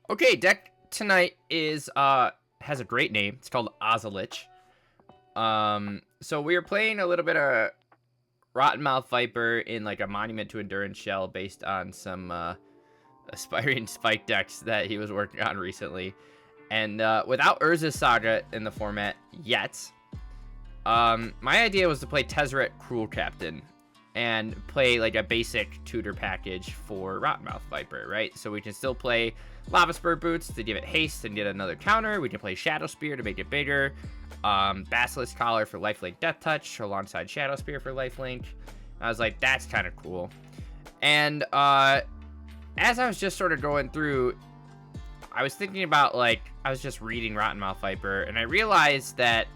Okay, deck tonight is has a great name. It's called Ozo-Lich. So we were playing a little bit of Rottenmouth Viper in like a Monument to Endurance shell based on some aspiring spike decks that he was working on recently. And without Urza's Saga in the format yet, my idea was to play Tezzeret Cruel Captain and play like a basic tutor package for Rottenmouth Viper, right? So we can still play Lava Spur Boots to give it haste and get another counter. We can play Shadow Spear to make it bigger. Basilisk Collar for lifelink Death Touch alongside Shadow Spear for lifelink. I was like, that's kind of cool. And as I was just sort of going through, I was thinking about, like, I was just reading Rottenmouth Viper, and I realized that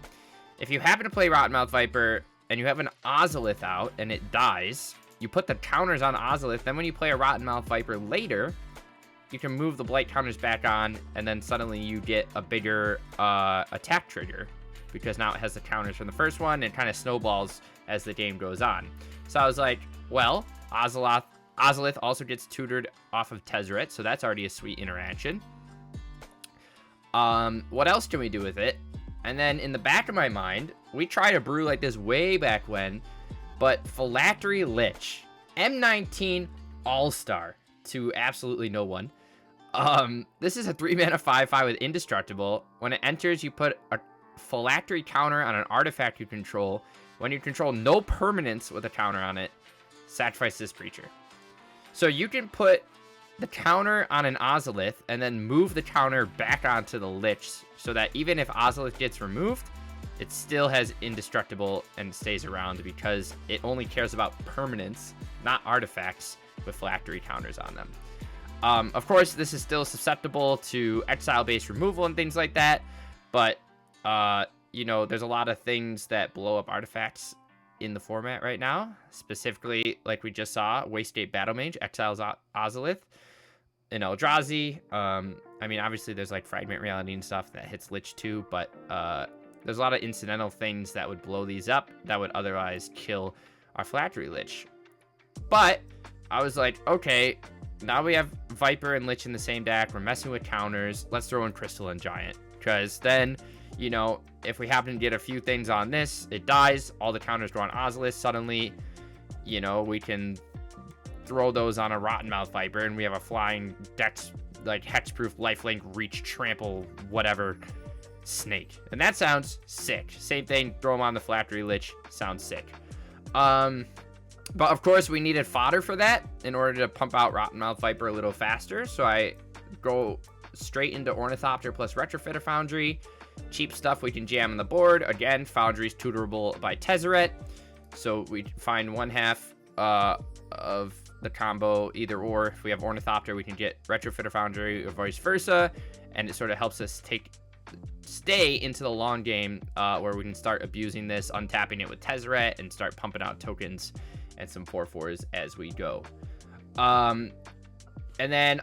if you happen to play Rottenmouth Viper and you have an Ozo-Lich out and it dies, you put the counters on Ozo-Lich, then when you play a Rottenmouth Viper later, you can move the blight counters back on, and then suddenly you get a bigger attack trigger, because now it has the counters from the first one, and it kind of snowballs as the game goes on. So I was like, well, Ozo-Lich also gets tutored off of Tezzeret, so that's already a sweet interaction. What else can we do with it? And then in the back of my mind, we tried a brew like this way back when, but Phylactery Lich, M19 All-Star to absolutely no one. This is a 3-mana 5/5 with Indestructible. When it enters, you put a Phylactery counter on an artifact you control. When you control no permanents with a counter on it, sacrifice this creature. So you can put the counter on an Ozo-Lich and then move the counter back onto the Lich, so that even if Ozo-Lich gets removed, it still has Indestructible and stays around, because it only cares about permanents, not artifacts, with Phylactery counters on them. Of course, this is still susceptible to exile-based removal and things like that, but, you know, there's a lot of things that blow up artifacts in the format right now. Specifically, like we just saw, Wastegate Battlemage exiles Ozo-Lich in Eldrazi. I mean, obviously there's like Fragment Reality and stuff that hits Lich too, but there's a lot of incidental things that would blow these up that would otherwise kill our Phylactery Lich. But I was like, okay, now we have Viper and Lich in the same deck. We're messing with counters. Let's throw in Crystalline Giant, because then, you know, if we happen to get a few things on this, it dies, all the counters go on Ozo-Lich, suddenly, you know, we can throw those on a Rottenmouth Viper, and we have a flying Dex, like, hexproof, lifelink, reach, trample, whatever, snake. And that sounds sick. Same thing, throw them on the Phylactery Lich, sounds sick. But of course, we needed fodder for that in order to pump out Rottenmouth Viper a little faster, so I go straight into Ornithopter plus Retrofitter Foundry. Cheap stuff we can jam on the board. Again, Foundry's tutorable by Tezzeret, so we find one half of the combo either or. If we have Ornithopter, we can get Retrofitter Foundry or vice versa, and it sort of helps us stay into the long game, where we can start abusing this, untapping it with Tezzeret, and start pumping out tokens and some 4/4s as we go. And then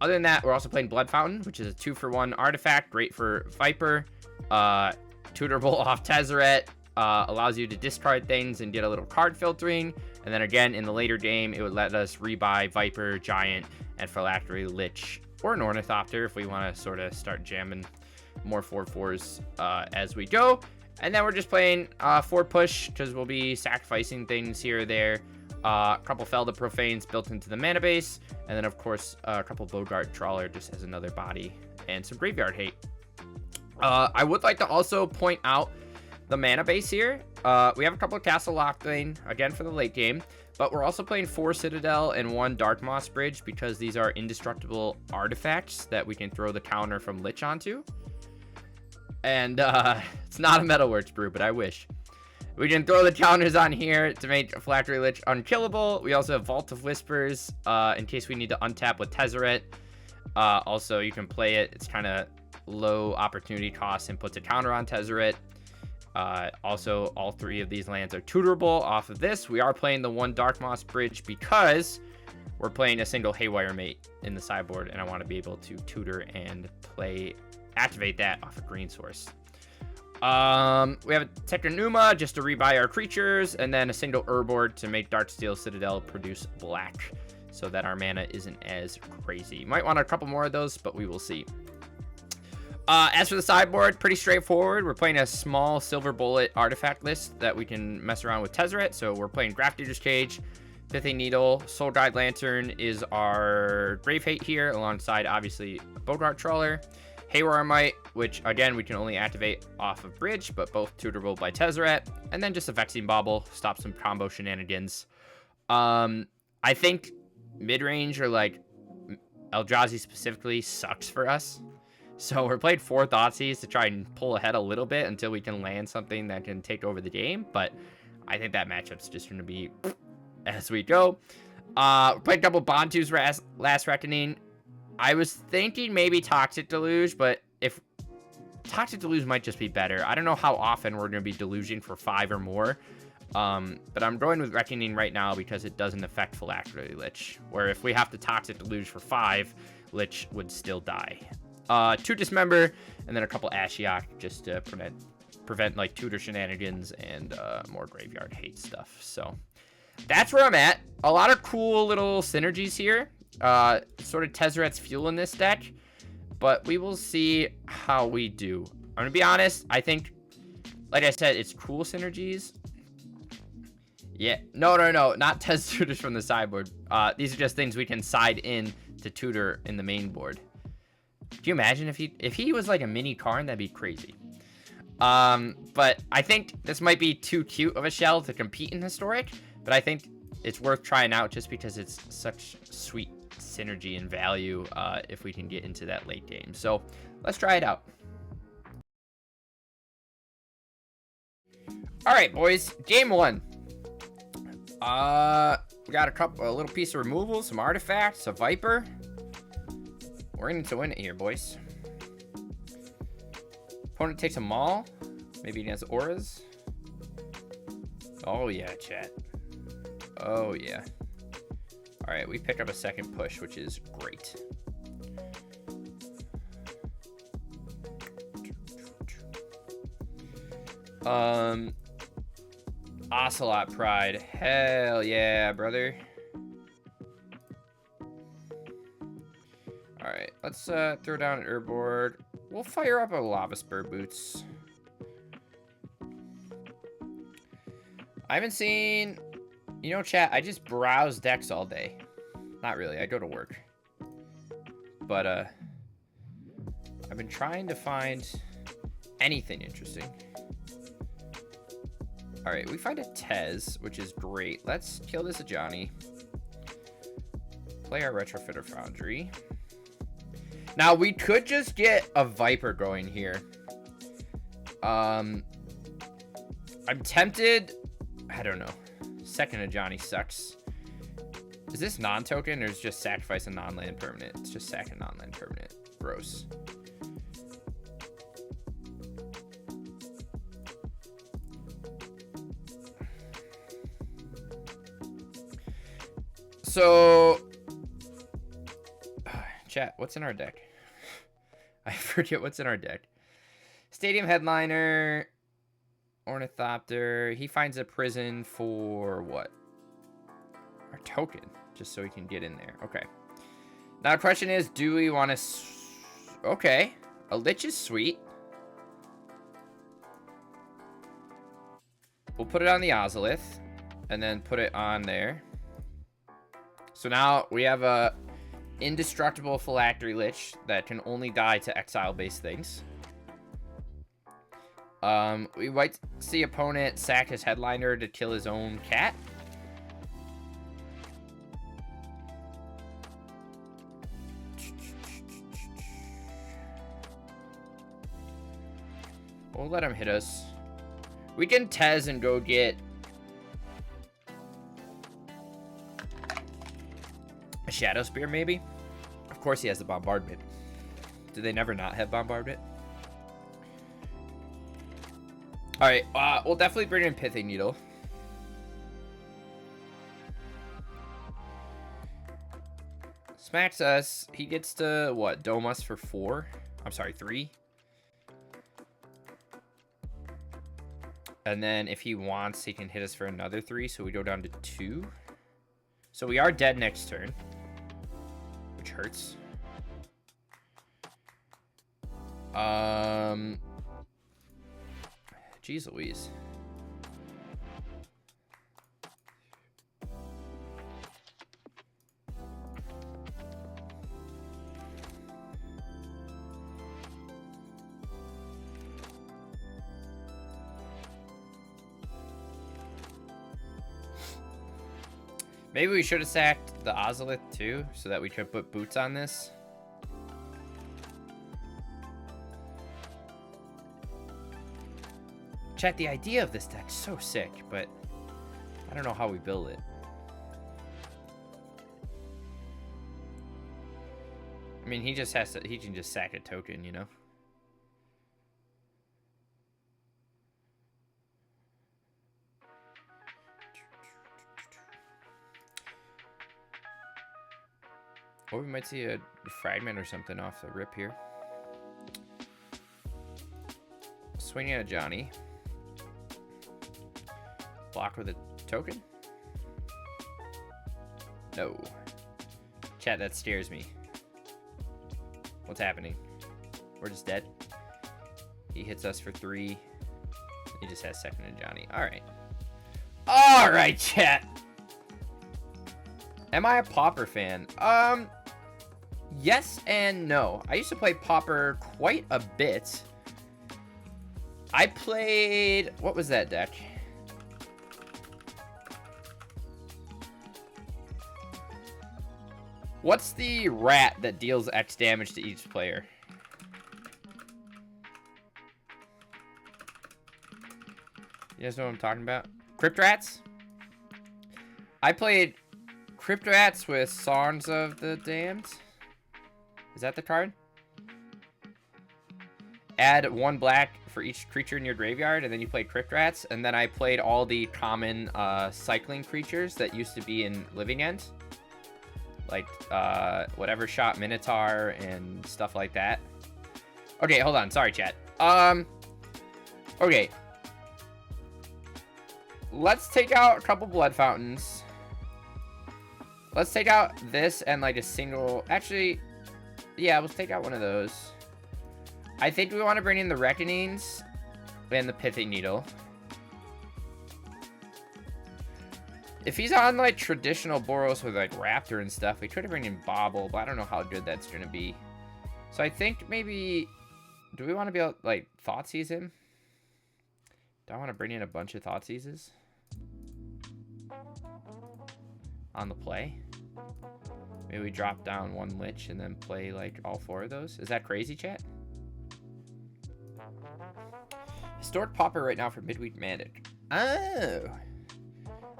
other than that, we're also playing Blood Fountain, which is a 2-for-1 artifact, great for Viper. Tutorable off Tezzeret, allows you to discard things and get a little card filtering. And then again, in the later game, it would let us rebuy Viper, Giant, and Phylactery Lich, or an Ornithopter if we want to sort of start jamming more 4/4s as we go. And then we're just playing 4 push, because we'll be sacrificing things here or there. A couple Felda Profanes built into the mana base, and then of course a couple Bogart Trawler just as another body, and some Graveyard Hate. I would like to also point out the mana base here. We have a couple of Castle Lockbane, again for the late game, but we're also playing 4 Citadel and 1 Dark Moss Bridge, because these are indestructible artifacts that we can throw the counter from Lich onto. And it's not a Metalworks brew, but I wish. We can throw the counters on here to make Phylactery Lich unkillable. We also have Vault of Whispers in case we need to untap with Tezzeret. Also, you can play it. It's kind of low opportunity cost and puts a counter on Tezzeret. Also, all 3 of these lands are tutorable off of this. We are playing the 1 Dark Moss Bridge because we're playing a single Haywire Mate in the sideboard, and I want to be able to tutor and activate that off a green source. We have a Tekranuma just to rebuy our creatures, and then a single Urboard to make Darksteel Citadel produce black. so that our mana isn't as crazy. Might want a couple more of those, but we will see. As for the sideboard, pretty straightforward. We're playing a small Silver Bullet artifact list that we can mess around with Tezzeret. So we're playing Grafdigger's Cage, Pithing Needle, Soul Guide Lantern is our Grave Hate here, alongside obviously Bogart Trawler, Haywire Might, which again we can only activate off of Bridge, but both tutorable by Tezzeret, and then just a Vexing Bauble, stop some combo shenanigans. I think mid-range or like Eldrazi specifically sucks for us. So we're playing 4 Thoughtseize to try and pull ahead a little bit until we can land something that can take over the game. But I think that matchup's just going to be as we go. We're playing double Bantu's Last Reckoning. I was thinking maybe Toxic Deluge, but if Toxic Deluge might just be better. I don't know how often we're going to be deluging for 5 or more. But I'm going with Reckoning right now because it doesn't affect Phylactery Lich. Where if we have to Toxic Deluge for 5, Lich would still die. 2 Dismember, and then a couple Ashiok just to prevent like tutor shenanigans and more graveyard hate stuff. So that's where I'm at. A lot of cool little synergies here. Sort of Tezzeret's fuel in this deck, but we will see how we do. I'm gonna be honest. I think, like I said, it's cool synergies. Yeah, no, not Tez tutors from the sideboard. These are just things we can side in to tutor in the main board. Do you imagine if he was like a mini Karn? That'd be crazy. But I think this might be too cute of a shell to compete in Historic, but I think it's worth trying out just because it's such sweet synergy and value if we can get into that late game. So let's try it out. All right, boys, game 1. We got a little piece of removal, some artifacts, a Viper. We're going to win it here, boys. Opponent takes a Maul. Maybe against Auras. Oh, yeah, chat. Oh, yeah. All right, we pick up a second push, which is great. Ocelot Pride. Hell yeah, brother. Alright, let's throw down an Urboard. We'll fire up a Lava Spur Boots. I haven't seen... You know, chat, I just browse decks all day. Not really, I go to work. But, I've been trying to find anything interesting. Alright, we find a Tez, which is great. Let's kill this Ajani. Play our Retrofitter Foundry. Now, we could just get a Viper going here. I'm tempted... I don't know. Second Ajani sucks. Is this non-token, or is it just sacrifice a non-land permanent? It's just sack a non-land permanent. Gross. So, chat, what's in our deck? I forget what's in our deck. Stadium Headliner, Ornithopter. He finds a prison for what? Our token, just so he can get in there. Okay. Now the question is, do we want to... Okay. A Lich is sweet. We'll put it on the Ozo-Lich, and then put it on there. So now we have a indestructible Phylactery Lich that can only die to exile-based things. We might see opponent sack his Headliner to kill his own cat. We'll let him hit us. We can Tez and go get a Shadow Spear, maybe? Of course he has the Bombardment. Do they never not have Bombardment? Alright, we'll definitely bring in Pithing Needle. Smacks us. He gets to, what, dome us for 4? I'm sorry, 3? And then if he wants, he can hit us for another 3, so we go down to 2. So we are dead next turn, which hurts. Jeez Louise. Maybe we should have sacked the Ozo-Lich too, so that we could put boots on this. Chat, the idea of this deck's so sick, but I don't know how we build it. I mean, he just has to, he can just sack a token, you know? Or we might see a fragment or something off the rip here. Swinging at Johnny. Block with a token? No. Chat, that scares me. What's happening? We're just dead. He hits us for 3. He just has second to Johnny. Alright. Alright, chat. Am I a Pauper fan? Yes and no. I used to play Pauper quite a bit. I played... What was that deck? What's the rat that deals X damage to each player? You guys know what I'm talking about? Crypt Rats? I played Crypt Rats with Songs of the Damned. Is that the card? Add 1 black for each creature in your graveyard, and then you play Crypt Rats. And then I played all the common cycling creatures that used to be in Living End. Like, whatever shot Minotaur and stuff like that. Okay, hold on. Sorry, chat. Okay. Let's take out a couple Blood Fountains. Let's take out this and, like, a single... Actually, yeah, let's take out one of those. I think we want to bring in the Reckonings and the Pithing Needle. If he's on, like, traditional Boros with, like, Raptor and stuff, we could have bring in Bobble, but I don't know how good that's going to be. So I think maybe... Do we want to be able to, like, Thoughtseize him? Do I want to bring in a bunch of Thoughtseizes? On the play? Maybe we drop down 1 Lich and then play, like, all 4 of those? Is that crazy, chat? Historic Pauper right now for Midweek Magic. Oh!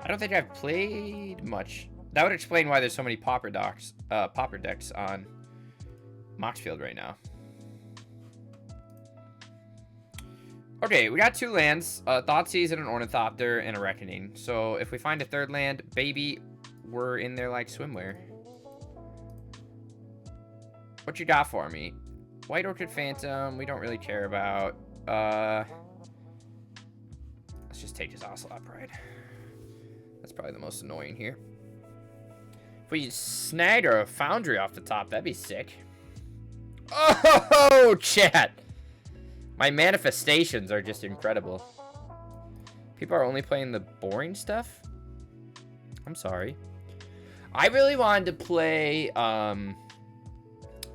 I don't think I've played much. That would explain why there's so many Pauper decks on Moxfield right now. Okay, we got 2 lands. Thoughtseize and an Ornithopter and a Reckoning. So if we find a 3rd land, baby, we're in there like swimwear. What you got for me? White Orchid Phantom, we don't really care about. Let's just take his Ocelot Pride. That's probably the most annoying here. If we snag a Foundry off the top, that'd be sick. Oh, chat! My manifestations are just incredible. People are only playing the boring stuff? I'm sorry. I really wanted to play,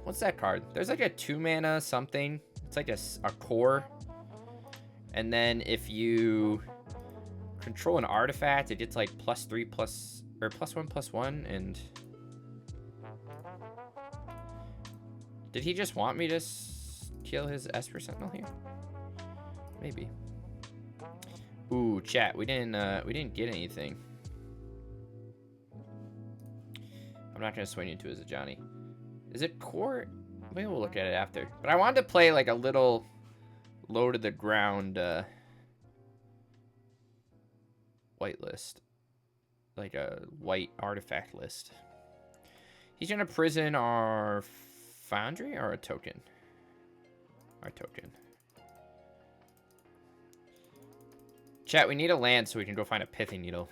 what's that card? There's like a 2-mana something. It's like a core. And then if you control an artifact, it gets like +3 or +1/+1, and did he just want me to kill his Esper Sentinel here? Maybe. Ooh, chat, we didn't get anything. I'm not gonna swing into his Johnny. Is it core? Maybe we'll look at it after. But I wanted to play like a little low to the ground white list. Like a white artifact list. He's gonna prison our Foundry or a token? Our token. Chat, we need a land so we can go find a Pithing Needle.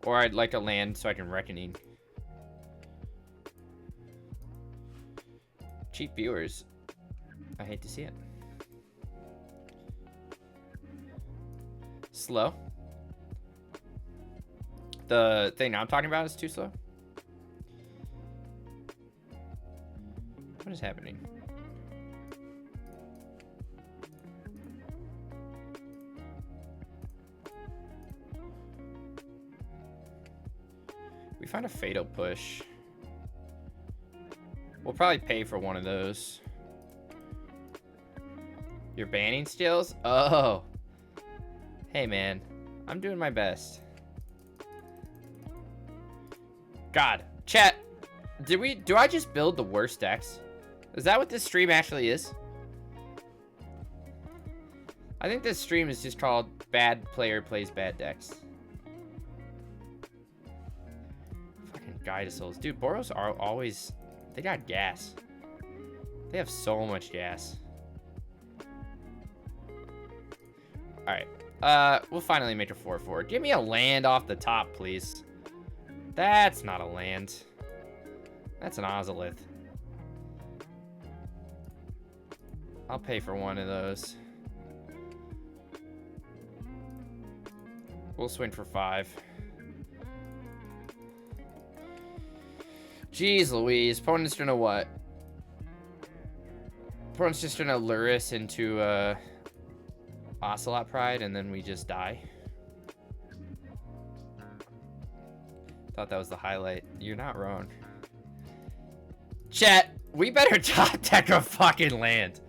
Or I'd like a land so I can Reckoning. Cheap viewers. I hate to see it. Slow. The thing I'm talking about is too slow. What is happening? We find a fatal push. We'll probably pay for one of those. You're banning steals? Oh. Hey, man. I'm doing my best. God. Chat. Do I just build the worst decks? Is that what this stream actually is? I think this stream is just called Bad Player Plays Bad Decks. Fucking Guide Souls. Dude, Boros are always... They got gas. They have so much gas. Alright. We'll finally make a 4-4. Give me a land off the top, please. That's not a land. That's an Ozo-Lich. I'll pay for one of those. We'll swing for 5. Jeez Louise. Opponent's gonna what? Opponent's just gonna lure us into Ocelot Pride and then we just die. Thought that was the highlight. You're not wrong. Chat, we better top deck a fucking land.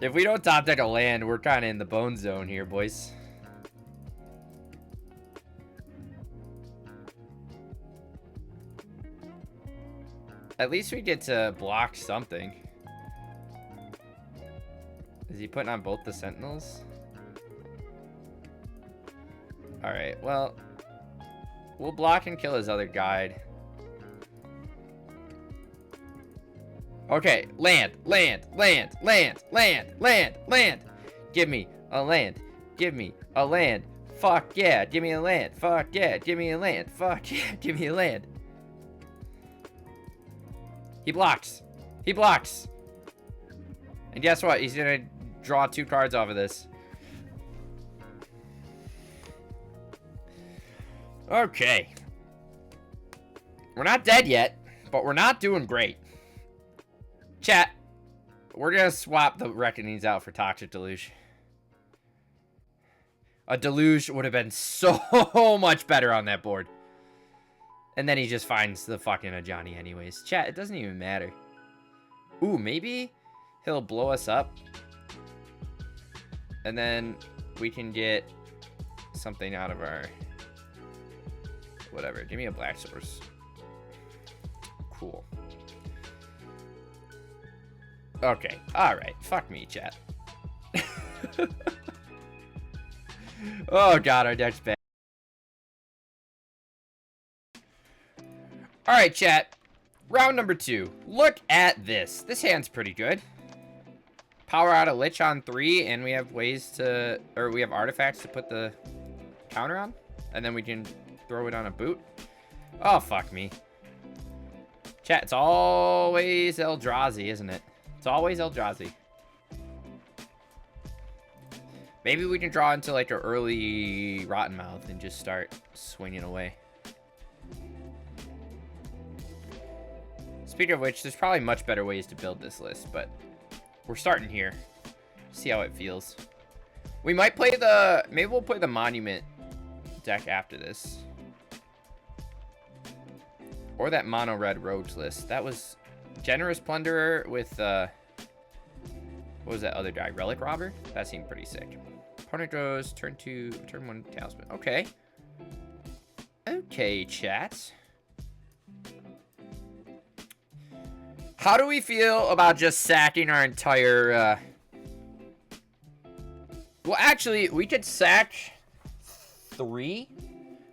If we don't top deck a land, we're kind of in the bone zone here, boys. At least we get to block something. Is he putting on both the Sentinels? Alright, well... We'll block and kill his other guide. Okay, land, land, land, land, land, land, land. Give me a land. Give me a land. Fuck yeah, give me a land. Fuck yeah, give me a land. Fuck yeah, give me a land. He blocks. He blocks. And guess what? He's gonna draw 2 cards off of this. Okay. We're not dead yet, but we're not doing great. Chat, we're gonna swap the Reckonings out for Toxic Deluge. A Deluge would have been so much better on that board. And then he just finds the fucking Ajani anyways. Chat, it doesn't even matter. Ooh, maybe he'll blow us up. And then we can get something out of our... Whatever. Give me a black source. Cool. Okay. Alright. Fuck me, chat. Oh, God. Our deck's bad. Alright, chat. Round number 2. Look at this. This hand's pretty good. Power out a Lich on 3, and we have ways to... Or we have artifacts to put the counter on. And then we can throw it on a boot. Oh, fuck me. Chat, it's always Eldrazi, isn't it? It's always Eldrazi. Maybe we can draw into like an early Rotten Mouth and just start swinging away. Speaking of which, there's probably much better ways to build this list, but we're starting here. See how it feels. We might play the... Maybe we'll play the Monument deck after this. Or that mono red rogues list. That was Generous Plunderer with what was that other guy? Relic Robber? That seemed pretty sick. Opponent goes turn 2, turn 1 Talisman. Okay. Okay, chat. How do we feel about just sacking our entire well, actually, we could sack 3.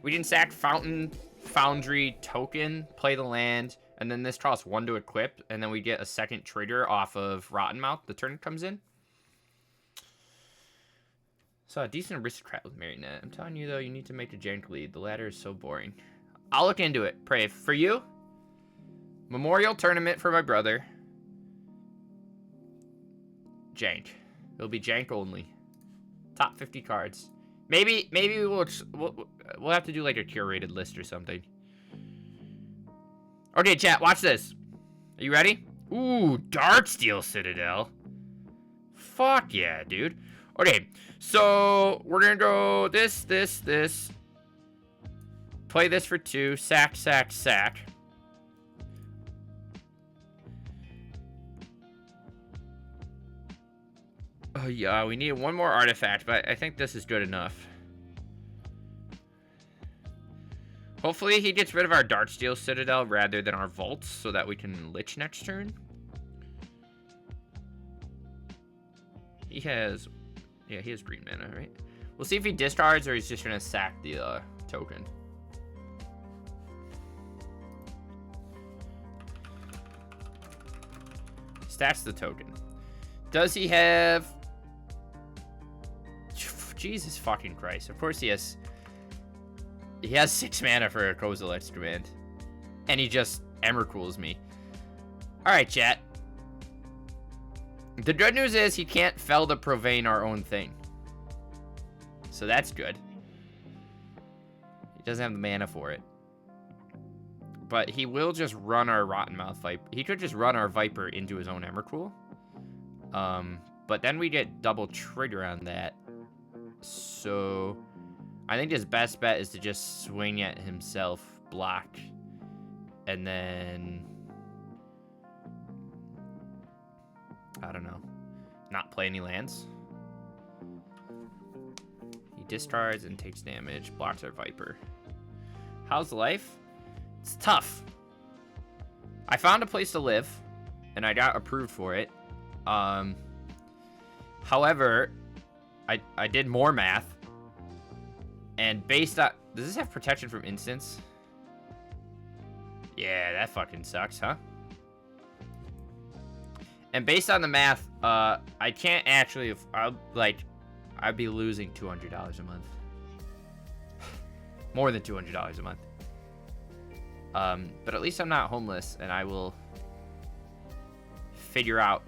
We can sack Fountain Foundry token, play the land, and then this costs 1 to equip, and then we get a second trigger off of Rotten Mouth. The turn comes in. Saw a decent aristocrat with Marionette. I'm telling you, though, you need to make a jank lead. The ladder is so boring. I'll look into it. Pray. For you, Memorial Tournament for my brother. Jank. It'll be jank only. Top 50 cards. Maybe we'll have to do like a curated list or something. Okay, chat, watch this. Are you ready? Ooh, Darksteel Citadel. Fuck yeah, dude. Okay, so we're gonna go this. Play this for 2. Sack. Oh yeah, we need one more artifact, but I think this is good enough. Hopefully he gets rid of our Darksteel Citadel rather than our vaults so that we can Lich next turn. He has green mana, right? We'll see if he discards or he's just gonna sack the token. Stats the token. Does he have... Jesus fucking Christ. Of course he has... He has 6 mana for a Ozo-Lich command. And he just Emrakul's me. Alright, chat. The good news is he can't fell the Provane our own thing. So that's good. He doesn't have the mana for it. But he will just run our Rottenmouth Viper. He could just run our Viper into his own Emrakul. But then we get double trigger on that. So I think his best bet is to just swing at himself, block, and then I don't know, not play any lands. He discards and takes damage, blocks our Viper. How's life? It's tough. I found a place to live, and I got approved for it. However, I did more math, and based on... Does this have protection from instants? Yeah, that fucking sucks, huh? And based on the math, I can't actually... I'd be losing $200 a month. More than $200 a month. But at least I'm not homeless, and I will figure out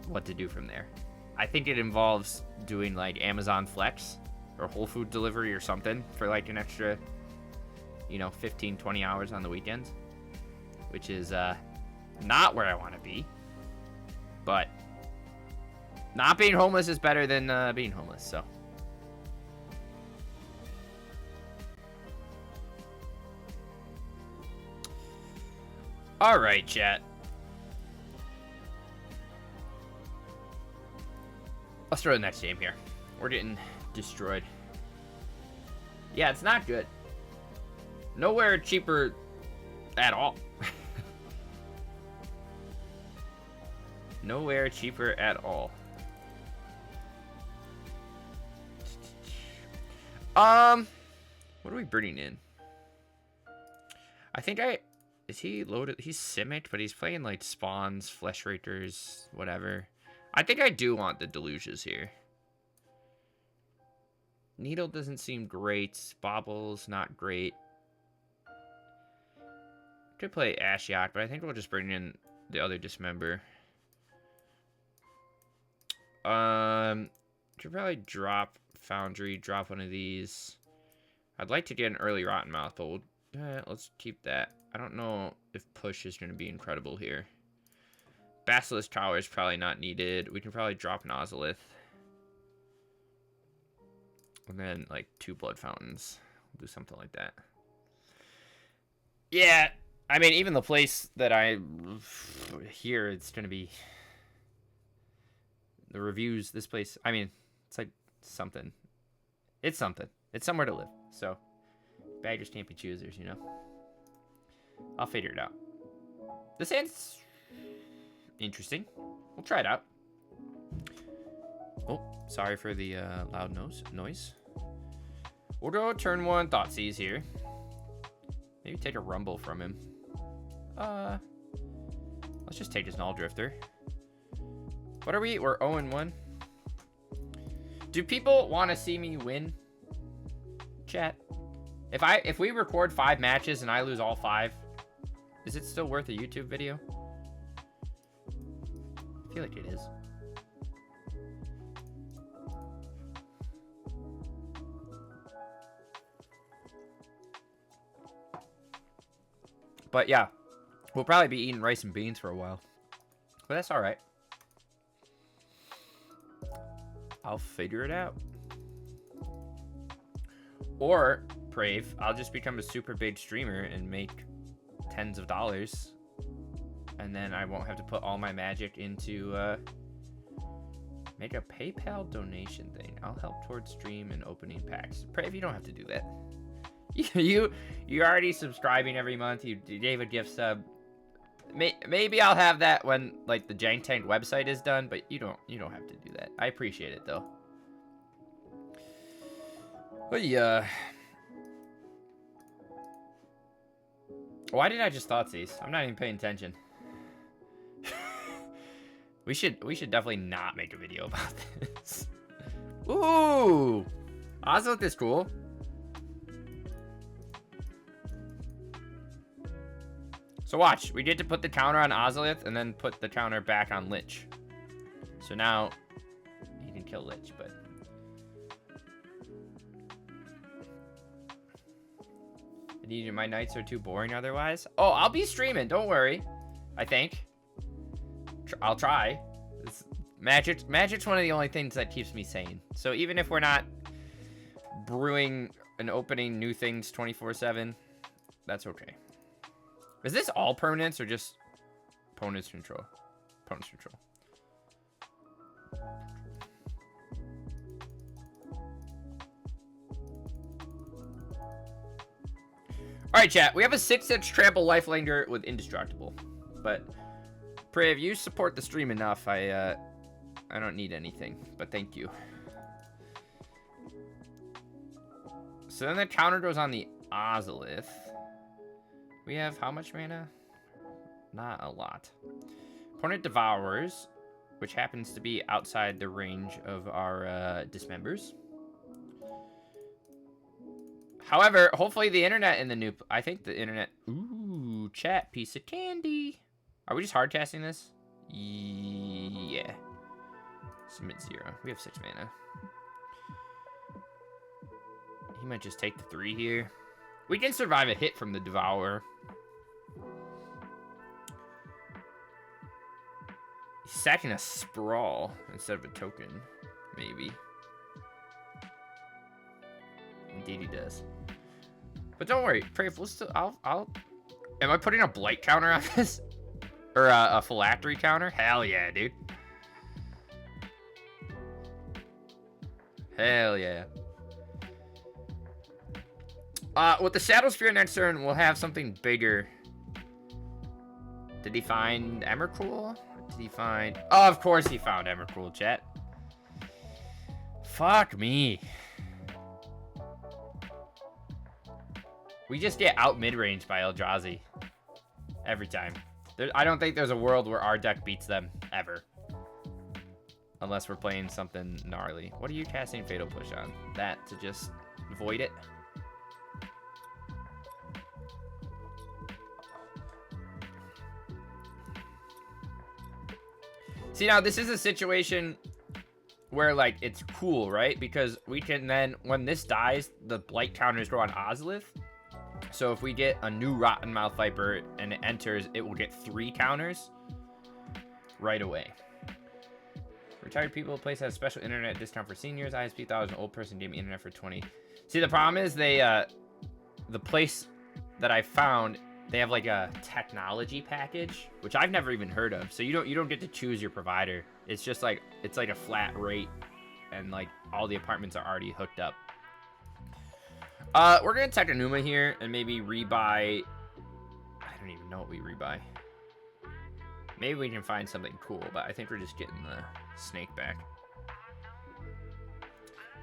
what to do from there. I think it involves doing like Amazon Flex or Whole Food delivery or something for like an extra, 15, 20 hours on the weekends, which is not where I want to be. But not being homeless is better than being homeless, so. All right, chat. Let's throw the next game here. We're getting destroyed. Yeah, it's not good. Nowhere cheaper at all. Nowhere cheaper at all. What are we bringing in? I think is he loaded? He's Simic, but he's playing like Spawns, Flesh Rakers, whatever. I think I do want the Deluges here. Needle doesn't seem great. Baubles, not great. Could play Ashiok, but I think we'll just bring in the other Dismember. Could probably drop Foundry, drop one of these. I'd like to get an early Rottenmouth, but let's keep that. I don't know if push is going to be incredible here. Basilisk Tower is probably not needed. We can probably drop an Ozo-Lich. And then, like, 2 Blood Fountains. We'll do something like that. Yeah, I mean, even the place that I hear, it's going to be... The reviews, this place, I mean, it's like something. It's something. It's somewhere to live. So, beggars can't be choosers, I'll figure it out. This hand's interesting. We'll try it out. Oh, sorry for the loud noise. We'll go turn 1 Thoughtseize here. Maybe take a Rumble from him. Let's just take his Null Drifter. What are we? We're 0-1. Do people want to see me win? Chat. If we record 5 matches and I lose all 5, is it still worth a YouTube video? I feel like it is. But yeah, we'll probably be eating rice and beans for a while. But that's alright. I'll figure it out. Or, Brave, I'll just become a super big streamer and make tens of dollars. And then I won't have to put all my magic into, make a PayPal donation thing. I'll help towards stream and opening packs. Brave, you don't have to do that. You're already subscribing every month. You gave a gift sub. Maybe I'll have that when like the Jank Tank website is done, but you don't have to do that. I appreciate it though. But yeah. Why did I just thought these? I'm not even paying attention. we should definitely not make a video about this. Ooh, Ozo-Lich is cool. So watch, we get to put the counter on Ozo-Lich and then put the counter back on Lich. So now he can kill Lich, but my nights are too boring otherwise. Oh, I'll be streaming, don't worry. I think. I'll try. Magic's one of the only things that keeps me sane. So even if we're not brewing and opening new things 24/7, that's okay. Is this all permanents or just opponent's control? Opponent's control. Alright, chat. We have a 6-inch trample lifelander with indestructible. But, Prav, you support the stream enough. I don't need anything. But thank you. So then the counter goes on the Ozo-Lich. We have how much mana? Not a lot. Opponent devours, which happens to be outside the range of our dismembers. However, hopefully the internet in the new... I think the internet... Ooh, chat, piece of candy. Are we just hardcasting this? Yeah. Submit 0. We have 6 mana. He might just take the 3 here. We can survive a hit from the Devourer. He's sacking a Sprawl instead of a token, maybe. Indeed he does. But don't worry, Prave, we'll still, am I putting a Blight counter on this? Or a Phylactery counter? Hell yeah, dude. Hell yeah. With the Shadow Sphere next turn, we'll have something bigger. Did he find Emrakul? Did he find... Oh, of course he found Emrakul, chat. Fuck me. We just get out mid-range by Eldrazi. Every time. I don't think there's a world where our deck beats them, ever. Unless we're playing something gnarly. What are you casting Fatal Push on? That to just void it? See, now this is a situation where, like, it's cool, right? Because we can then, when this dies, the Blight counters go on Ozo-Lich. So if we get a new Rottenmouth Viper and it enters, it will get 3 counters right away. Retired people place has a special internet discount for seniors. ISP thought I was an old person, gave me internet for 20. See, the problem is they, the place that I found, they have like a technology package, which I've never even heard of. So you don't get to choose your provider. It's just like, it's like a flat rate, and like all the apartments are already hooked up. We're gonna tech Enuma here and maybe rebuy. I don't even know what we rebuy. Maybe we can find something cool, but I think we're just getting the snake back.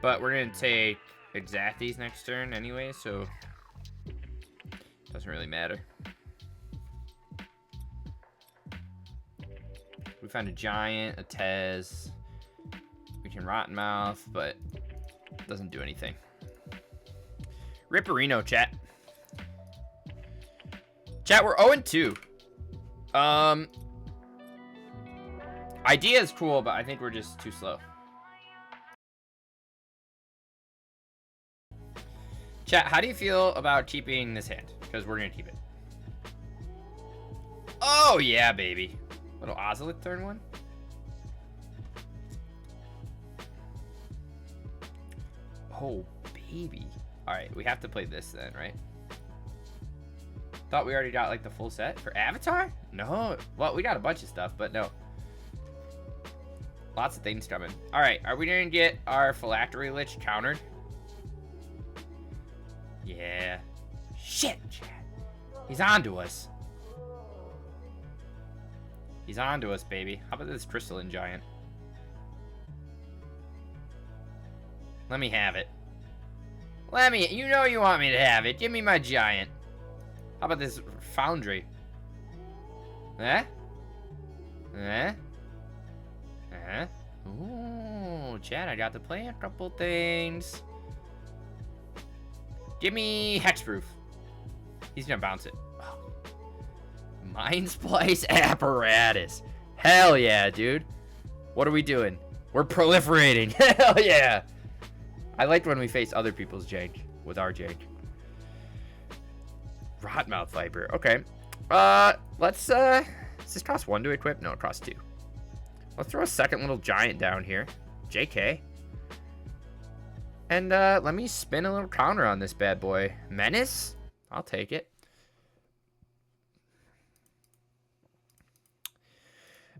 But we're gonna take Exacties next turn anyway, so doesn't really matter. We found a giant, a Tez. We can Rottenmouth, but doesn't do anything. Ripperino, chat. Chat, we're 0-2. Idea is cool, but I think we're just too slow. Chat, how do you feel about keeping this hand? Because we're going to keep it. Oh, yeah, baby. Little Ozo-Lich turn 1. Oh, baby. All right, we have to play this then, right? Thought we already got, like, the full set for Avatar? No. Well, we got a bunch of stuff, but no. Lots of things coming. All right, are we going to get our Phylactery Lich countered? Yeah. Shit, chat. He's on to us. He's on to us, baby. How about this Crystalline Giant? Let me have it. Let me... You know you want me to have it. Give me my Giant. How about this Foundry? Eh? Eh? Eh? Ooh, Chad, I got to play a couple things. Give me Hexproof. He's gonna bounce it. Oh. Mind Splice Apparatus. Hell yeah, dude. What are we doing? We're proliferating. Hell yeah. I liked when we faced other people's jank with our jank. Rotmouth Viper. Okay. Let's does this cost 1 to equip? No, it costs 2. Let's throw a second little giant down here. JK. And let me spin a little counter on this bad boy. Menace? I'll take it.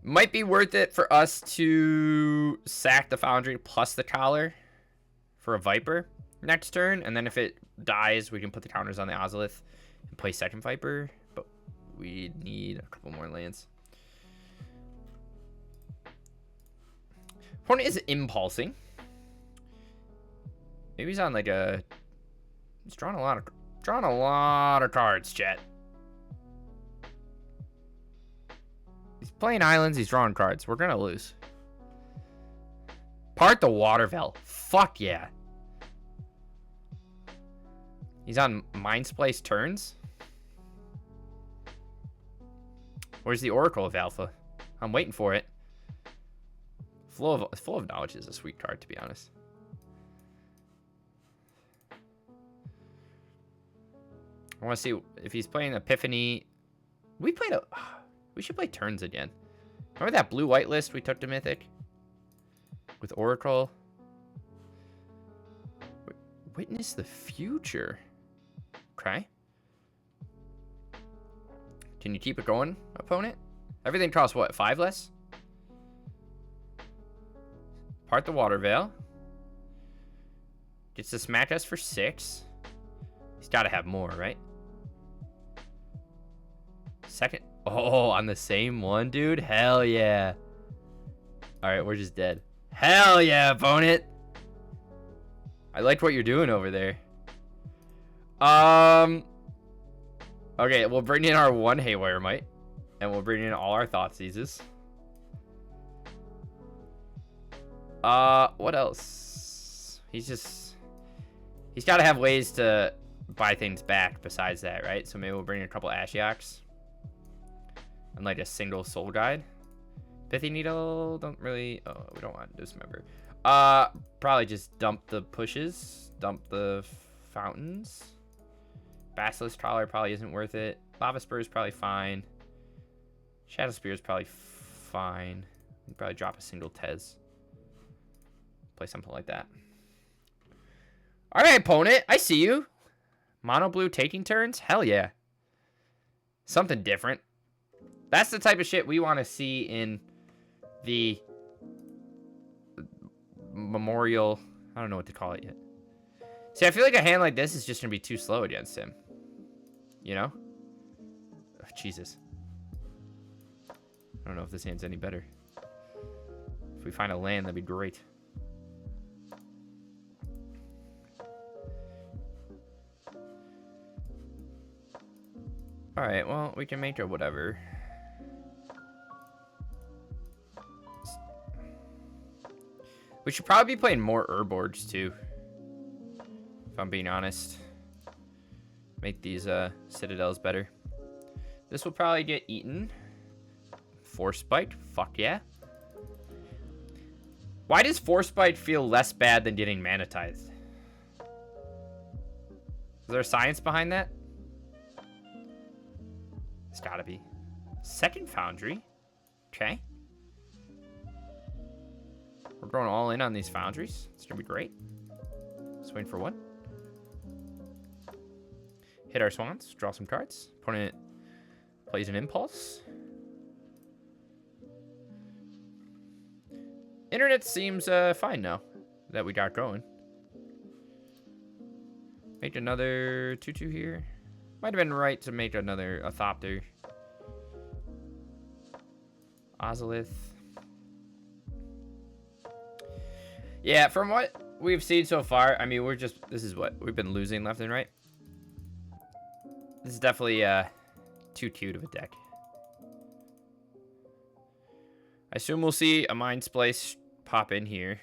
Might be worth it for us to sack the Foundry plus the collar for a Viper next turn. And then if it dies, we can put the counters on the Ozo-Lich and play second Viper. But we need a couple more lands. Opponent is impulsing. Maybe he's on like a... He's drawing a lot of cards, chat. He's playing islands. He's drawing cards. We're gonna lose. Part the Water Veil. Fuck yeah. He's on Mind Splice turns. Where's the Oracle of Alpha? I'm waiting for it. Flow of Knowledge is a sweet card, to be honest. I want to see if he's playing Epiphany. We should play turns again. Remember that blue-white list we took to Mythic? With Oracle. Witness the Future. Okay. Can you keep it going, opponent? Everything costs what? 5 less? Part the Water Veil. Gets to smack us for 6. He's got to have more, right? Second. Oh, on the same one, dude? Hell yeah. Alright, we're just dead. Hell yeah, opponent. I liked what you're doing over there. Okay, we'll bring in our 1 Haywire Might. And we'll bring in all our Thoughtseizes. What else? He's got to have ways to buy things back besides that, right? So maybe we'll bring in a couple Ashioks. And like a single Soul Guide. Pithy Needle, don't really... Oh, we don't want to dismember. Probably just dump the pushes. Dump the fountains. Basilisk Collar probably isn't worth it. Lava Spur is probably fine. Shadow Spear is probably fine. We'd probably drop a single Tez. Play something like that. Alright, opponent. I see you. Mono blue taking turns? Hell yeah. Something different. That's the type of shit we want to see in the Memorial. I don't know what to call it yet. See, I feel like a hand like this is just going to be too slow against him. You know? Oh, Jesus. I don't know if this hand's any better. If we find a land, that'd be great. Alright, well, we can make it whatever. We should probably be playing more boards too, if I'm being honest. Make these citadels better. This will probably get eaten. Force Bite? Fuck yeah. Why does Force Bite feel less bad than getting Manatized? Is there science behind that? It's gotta be. Second Foundry? Okay. We're going all in on these foundries. It's gonna be great. Just waiting for one. Hit our swans. Draw some cards. Opponent plays an impulse. Internet seems fine now that we got going. Make another 2/2 here. Might have been right to make another Thopter. Ozo-Lich. Yeah, from what we've seen so far, I mean, this is what we've been losing left and right. This is definitely too cute of a deck. I assume we'll see a Mind Splice pop in here.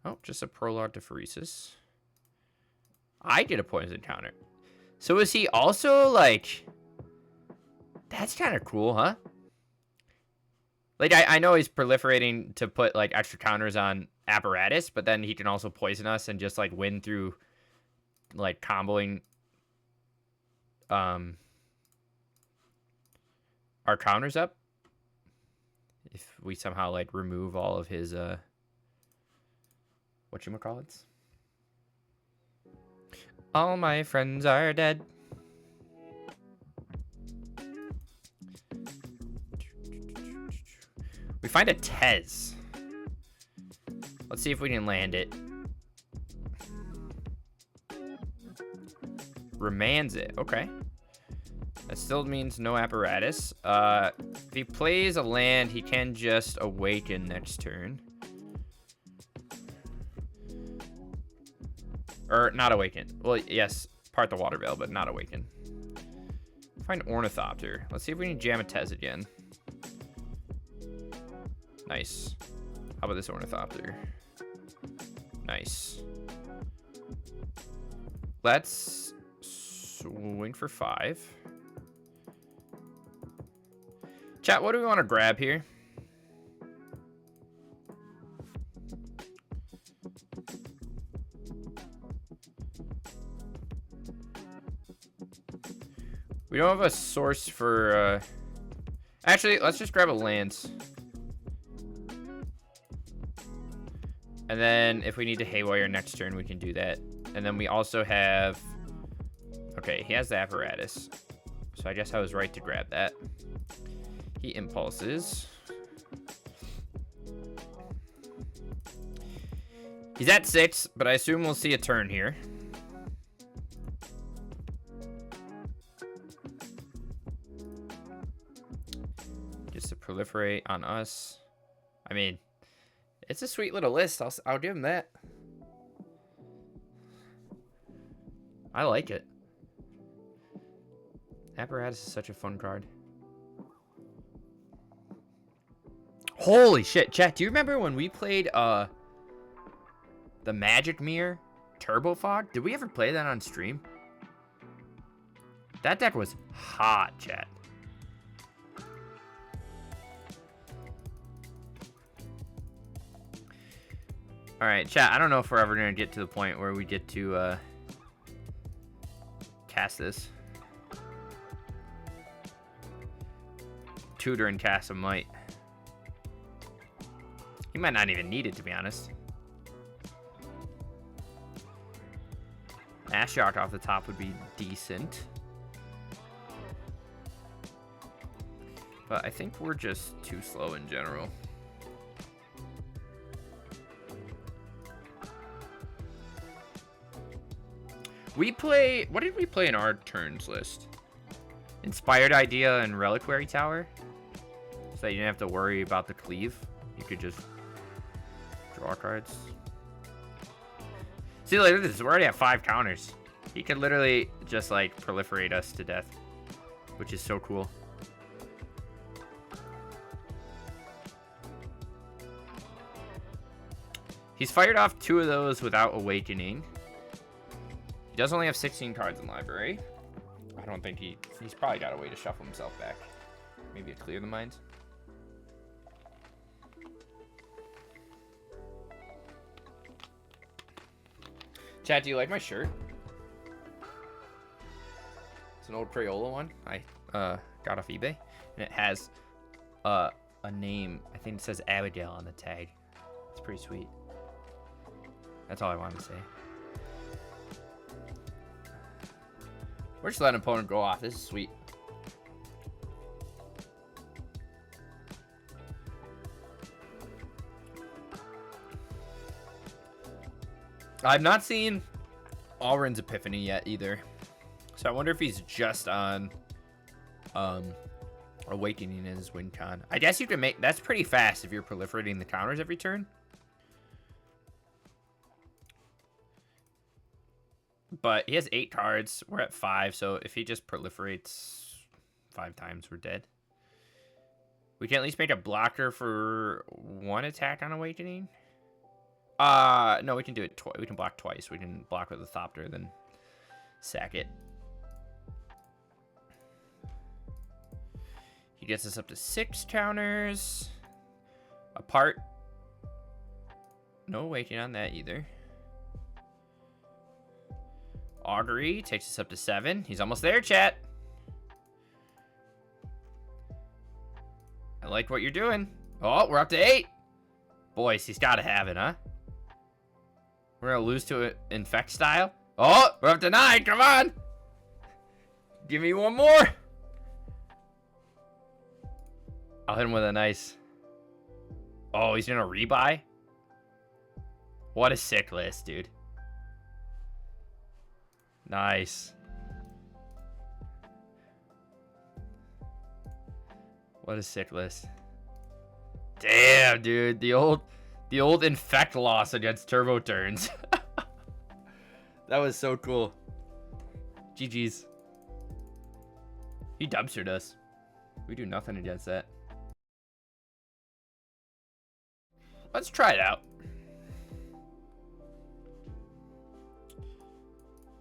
Oh, just a Prologue to Pheresis. I get a poison counter. So is he also like... That's kind of cool, huh? Like, I know he's proliferating to put, like, extra counters on Apparatus, but then he can also poison us and just, like, win through, like, comboing our counters up. If we somehow, like, remove all of his, whatchamacallits? All my friends are dead. We find a Tez. Let's see if we can land it. Remands it. Okay. That still means no Apparatus. If he plays a land, he can just awaken next turn. Or not awaken. Well, yes, part the Water Veil, but not awaken. Find Ornithopter. Let's see if we can jam a Tez again. Nice. How about this Ornithopter? Nice. Let's swing for 5. Chat, what do we want to grab here? We don't have a source for... Actually, let's just grab a Lance. And then if we need to Haywire next turn, we can do that. And then we also have... Okay, he has the Apparatus. So I guess I was right to grab that. He impulses. He's at 6, but I assume we'll see a turn here. Just to proliferate on us. I mean... It's a sweet little list. I'll give him that. I like it. Apparatus is such a fun card. Holy shit, chat. Do you remember when we played the Magic Mirror Turbo Fog? Did we ever play that on stream? That deck was hot, chat. Alright, chat, I don't know if we're ever going to get to the point where we get to cast this. Tutor and cast him might. He might not even need it, to be honest. Ashiok off the top would be decent. But I think we're just too slow in general. We play... What did we play in our turns list? Inspired Idea and Reliquary Tower. So that you didn't have to worry about the cleave. You could just draw cards. See, look at this. We're already at 5 counters. He could literally just, like, proliferate us to death. Which is so cool. He's fired off 2 of those without awakening. He does only have 16 cards in library. I don't think he's probably got a way to shuffle himself back. Maybe to clear the mines. Chat, do you like my shirt? It's an old Crayola one I got off eBay, and it has a name. I think it says Abigail on the tag. It's pretty sweet. That's all I wanted to say. We're just letting an opponent go off. This is sweet. I've not seen Alrin's Epiphany yet either. So I wonder if he's just on Awakening in his win con. I guess you can make... That's pretty fast if you're proliferating the counters every turn. But he has 8 cards. We're at 5, so if he just proliferates 5 times, we're dead. We can at least make a blocker for 1 attack on Awakening. No, we can do it twice. We can block twice. We can block with a Thopter, then sack it. He gets us up to 6 counters. Apart. No Awakening on that either. Augury takes us up to 7. He's almost there, chat. I like what you're doing. Oh, we're up to 8. Boys, he's got to have it, huh? We're going to lose to it Infect style. Oh, we're up to 9. Come on. Give me one more. I'll hit him with a nice... Oh, he's going to rebuy? What a sick list, dude. Nice. What a sick list. Damn, dude. The old Infect loss against Turbo turns. That was so cool. GG's. He dumpstered us. We do nothing against that. Let's try it out.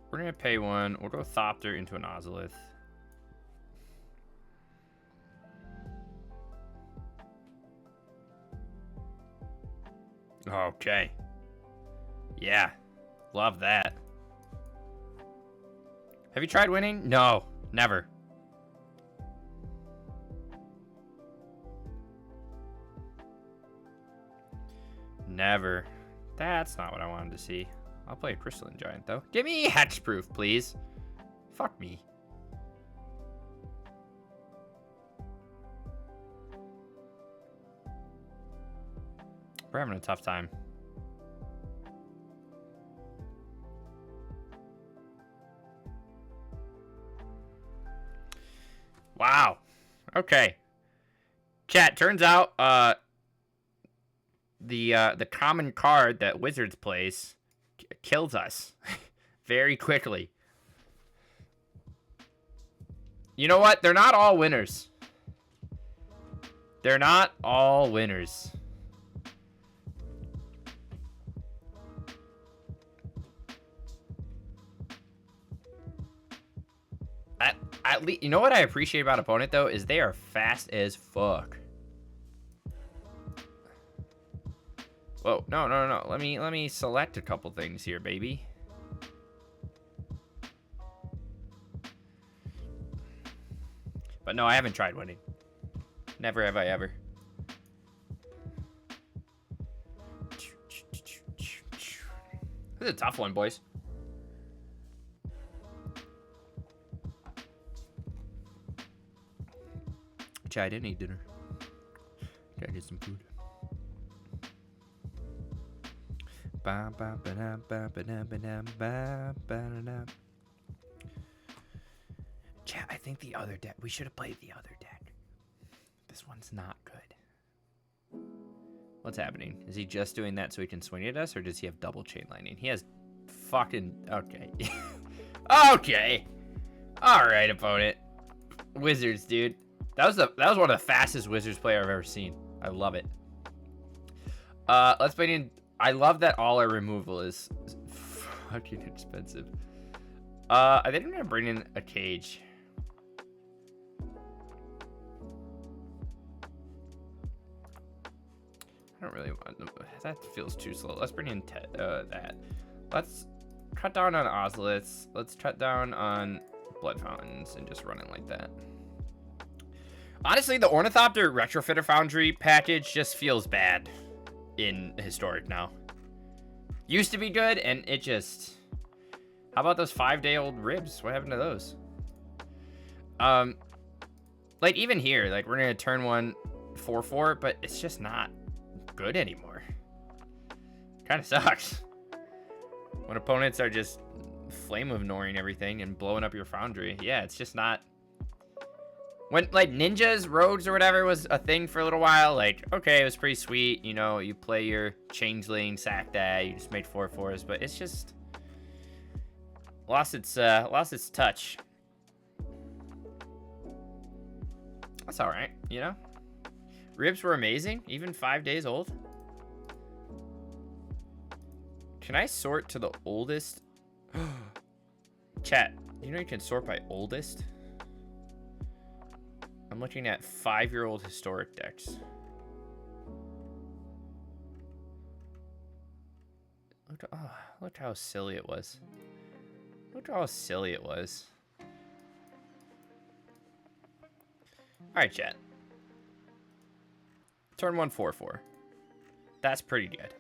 We're going to pay 1. We'll go Thopter into an Ozo-Lich. Okay. Yeah. Love that. Have you tried winning? No. Never. Never. That's not what I wanted to see. I'll play a Crystalline Giant, though. Give me Hexproof, please. Fuck me. We're having a tough time. Wow. Okay. Chat, turns out the common card that Wizards plays kills us very quickly. You know what? They're not all winners. They're not all winners. At least, you know what I appreciate about Opponent, though, is they are fast as fuck. Whoa, no. Let me select a couple things here, baby. But no, I haven't tried winning. Never have I ever. This is a tough one, boys. I didn't eat dinner. Gotta get some food. Chat, I think the other deck. We should have played the other deck. This one's not good. What's happening? Is he just doing that so he can swing at us, or does he have double chain lightning? He has fucking... Okay. Okay. All right, opponent. Wizards, dude. That was one of the fastest Wizards player I've ever seen. I love it. Let's bring in I love that all our removal is fucking expensive. I think I'm gonna bring in a cage. I don't really want them. That feels too slow. Let's bring in that. Let's cut down on Ozo-Lichs. Let's cut down on Blood Fountains and just run it like that. Honestly, the Ornithopter Retrofitter Foundry package just feels bad in Historic now. Used to be good, and it just... How about those 5-day-old ribs? What happened to those? Like, even here, like, we're gonna turn one 4/4, but it's just not good anymore. Kind of sucks. When opponents are just flame ignoring everything and blowing up your foundry. Yeah, it's just not... When, like, ninjas, rogues, or whatever was a thing for a little while, like, okay, it was pretty sweet. You know, you play your changeling, sack that, you just made 4/4s, but it's just... lost its touch. That's alright, you know? Ribs were amazing, even 5 days old. Can I sort to the oldest? Chat, you know you can sort by oldest? I'm looking at 5-year-old historic decks. Look how silly it was. Look how silly it was. Alright, chat. Turn 1 4/4. That's pretty good.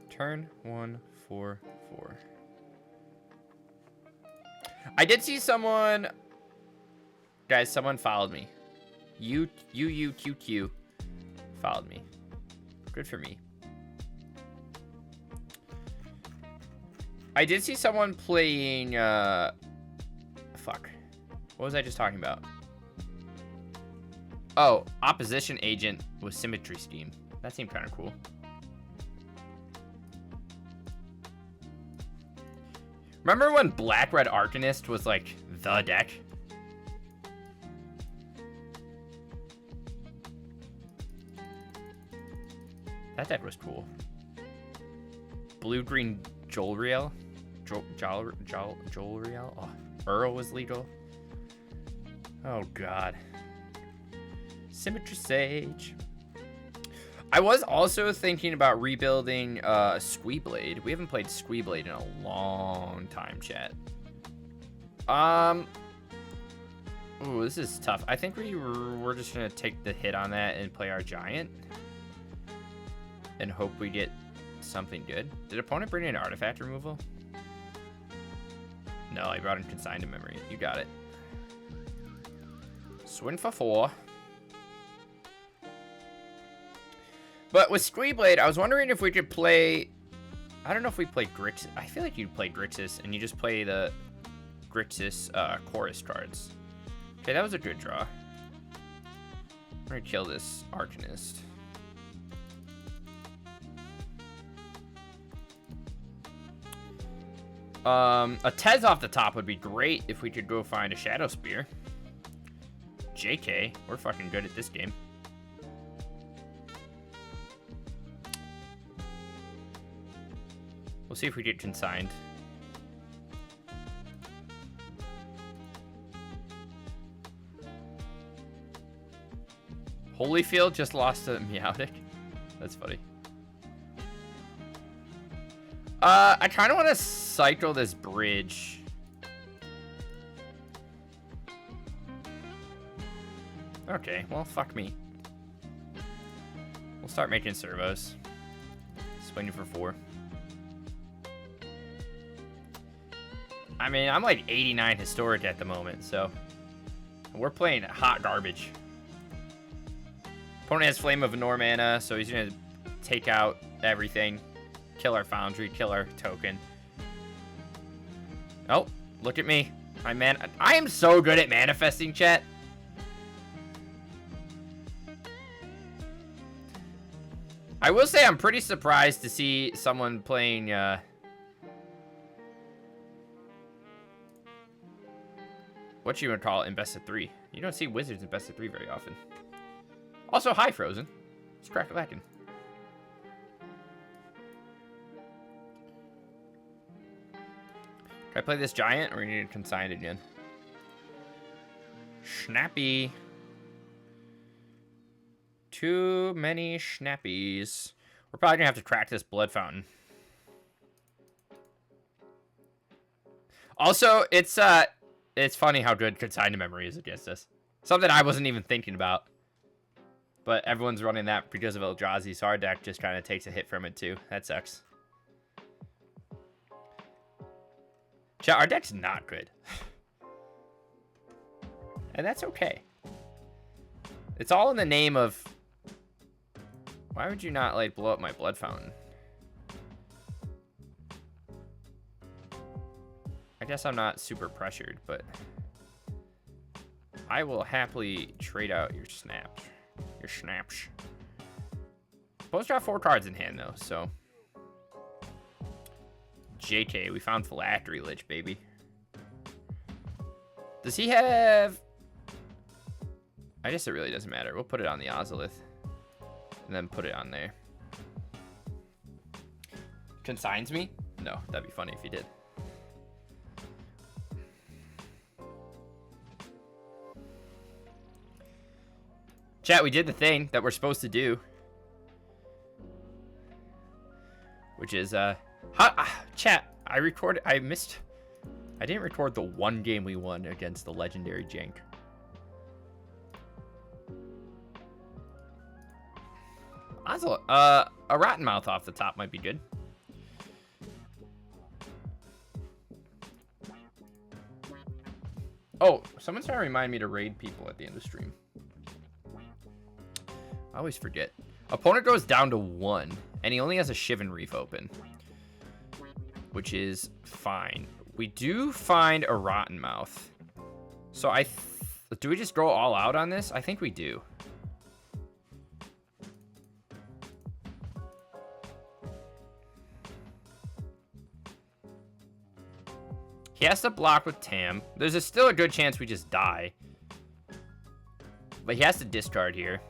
Turn 1 4/4. I did see someone... Guys, someone followed me. UUQQ followed me. Good for me. I did see someone playing, fuck. What was I just talking about? Oh, Opposition Agent with Symmetry Scheme. That seemed kind of cool. Remember when Black-Red Arcanist was, like, the deck? That deck was cool. Blue-Green Jolriel? Jolriel? Oh, Earl was legal. Oh, God. Symmetry Sage. I was also thinking about rebuilding Squeeblade. We haven't played Squeeblade in a long time, chat. Ooh, this is tough. I think we're just gonna take the hit on that and play our giant. And hope we get something good. Did opponent bring in artifact removal? No, I brought in Consigned to Memory. You got it. Swing for 4. But with Squeeblade, I was wondering if we could play... I don't know if we play Grixis. I feel like you'd play Grixis, and you just play the Grixis chorus cards. Okay, that was a good draw. I'm gonna kill this Arcanist. A Tez off the top would be great if we could go find a Shadow Spear. JK, we're fucking good at this game. We'll see if we get Consigned. Holyfield just lost to Meowtic. That's funny. I kind of want to cycle this bridge. Okay, well, fuck me. We'll start making servos. Swinging for 4. I mean, I'm like 89 historic at the moment, so we're playing hot garbage. Opponent has Flame of Venor mana, so he's gonna take out everything. Kill our Foundry, kill our token. Oh, look at me. I am so good at manifesting, chat. I will say I'm pretty surprised to see someone playing, what you would call it in best of 3. You don't see wizards in best of 3 very often. Also, hi, Frozen. It's crack-a-lackin'. I play this giant, or we need to consign it again? Snappy. Too many snappies. We're probably gonna have to crack this blood fountain. Also, it's funny how good consigned memory is against this. Something I wasn't even thinking about. But everyone's running that because of Eldrazi, so our deck just kind of takes a hit from it too. That sucks. Chat, our deck's not good. And that's okay. It's all in the name of... Why would you not, like, blow up my blood fountain? I guess I'm not super pressured, but... I will happily trade out your snaps. Your snaps. Supposed to have 4 cards in hand, though, so... JK, we found Phylactery Lich, baby. Does he have... I guess it really doesn't matter. We'll put it on the Ozo-Lich. And then put it on there. Consigns me? No, that'd be funny if he did. Chat, we did the thing that we're supposed to do. Which is, chat, I didn't record the one game we won against the legendary Jank. Also, a Rotten Mouth off the top might be good. Oh, someone's trying to remind me to raid people at the end of stream. I always forget. Opponent goes down to 1, and he only has a Shivan Reef open, which is fine. We do find a Rotten Mouth. So do we just go all out on this? I think we do. He has to block with Tam. There's still a good chance we just die. But he has to discard here.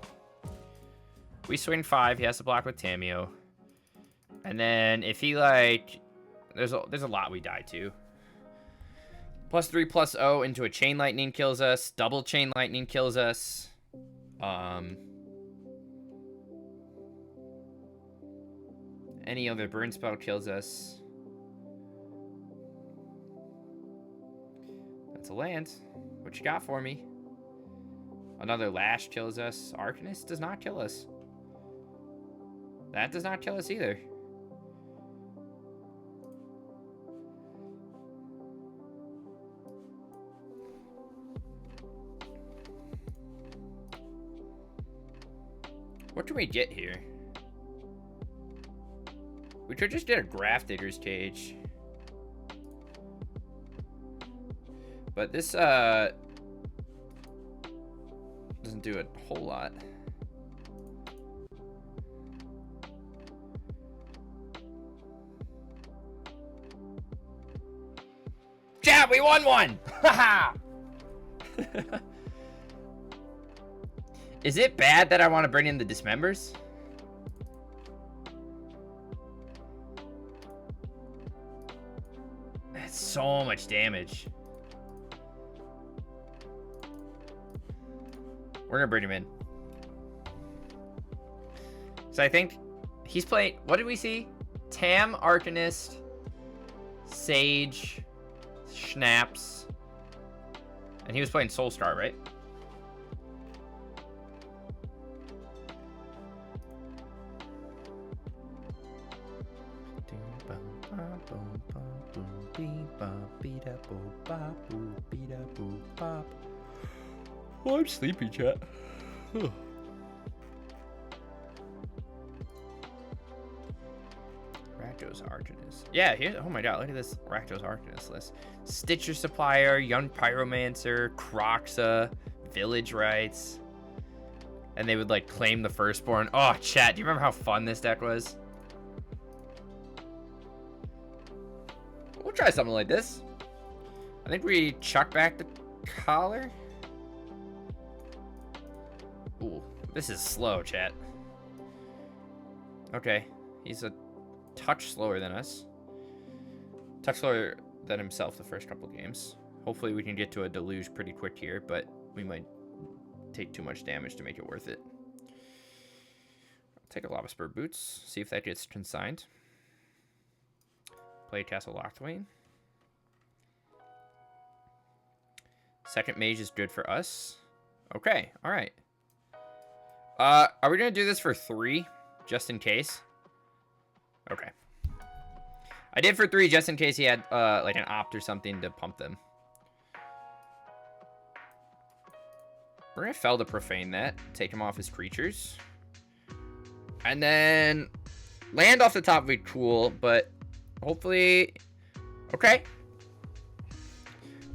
We swing 5. He has to block with Tameo. And then if he, like... There's a lot we die to. +3/+0 into a Chain Lightning kills us. Double Chain Lightning kills us. Any other burn spell kills us. That's a land. What you got for me? Another Lash kills us. Arcanist does not kill us. That does not kill us either. What can we get here? We could just get a Graph Digger's Cage. But this doesn't do a whole lot. Chat, we won one! Haha! Is it bad that I want to bring in the Dismembers? That's so much damage. We're gonna bring him in. So I think he's playing... What did we see? Tam, Arcanist, Sage, Schnapps. And he was playing Soulscar, right? Oh, I'm sleepy, chat. Rakdos Arcanist. Yeah, here. Oh my god, look at this Rakdos Arcanist list. Stitcher Supplier, Young Pyromancer, Croxa, Village Rites. And they would like claim the Firstborn. Oh, chat, do you remember how fun this deck was? We'll try something like this. I think we chuck back the collar. Ooh, this is slow, chat. Okay, he's a touch slower than us. Touch slower than himself the first couple games. Hopefully we can get to a deluge pretty quick here, but we might take too much damage to make it worth it. I'll take a Lava Spur Boots, see if that gets consigned. Play Castle Lockthwain. Second mage is good for us. Okay, alright. Are we going to do this for 3, just in case? Okay. I did for 3, just in case he had, like, an opt or something to pump them. We're going to Fel to Profane that, take him off his creatures. And then land off the top would be cool, but hopefully... Okay.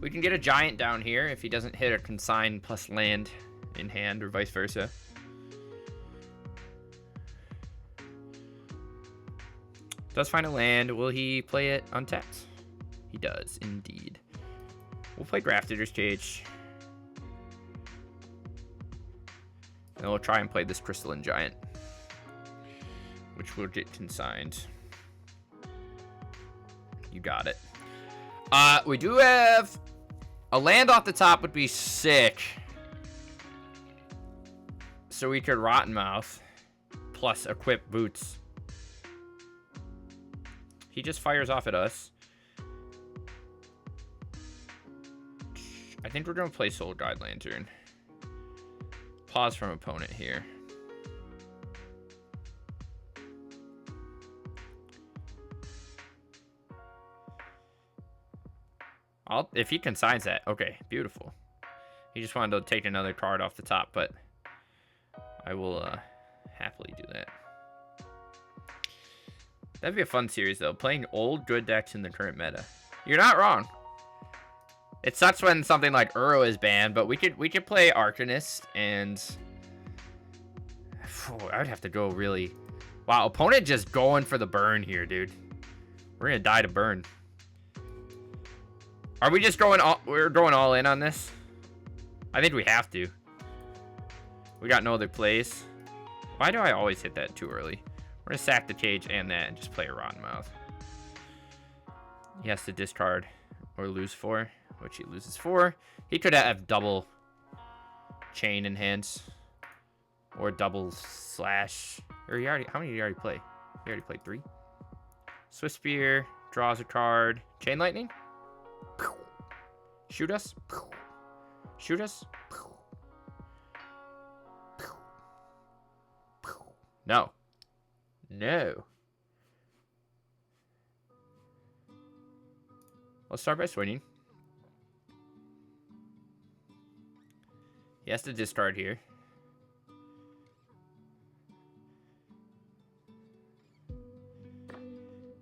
We can get a giant down here if he doesn't hit a consign plus land in hand or vice versa. Does find a land. Will he play it untapped? He does, indeed. We'll play Grafdigger's Cage. And we'll try and play this Crystalline Giant, which will get consigned. You got it. We do have a land off the top would be sick. So we could Rottenmouth plus equip Boots. He just fires off at us. I think we're going to play Soul Guide Lantern. Pause from opponent here. If he consigns that, okay, beautiful. He just wanted to take another card off the top, but I will happily do that. That'd be a fun series, though. Playing old good decks in the current meta. You're not wrong. It sucks when something like Uro is banned, but we could play Arcanist, and I would have to go really... Wow, opponent just going for the burn here, dude. We're gonna die to burn. Are we just going all... We're going all in on this? I think we have to. We got no other plays. Why do I always hit that too early? We're gonna sack the cage and that and just play a Rottenmouth. He has to discard or lose 4, which he loses 4. He could have double chain in hands. Or double slash. Or he already... How many did he already play? He already played 3. Swift Spear. Draws a card. Chain Lightning. Shoot us. Shoot us. No. No. Let's start by swinging. He has to discard here.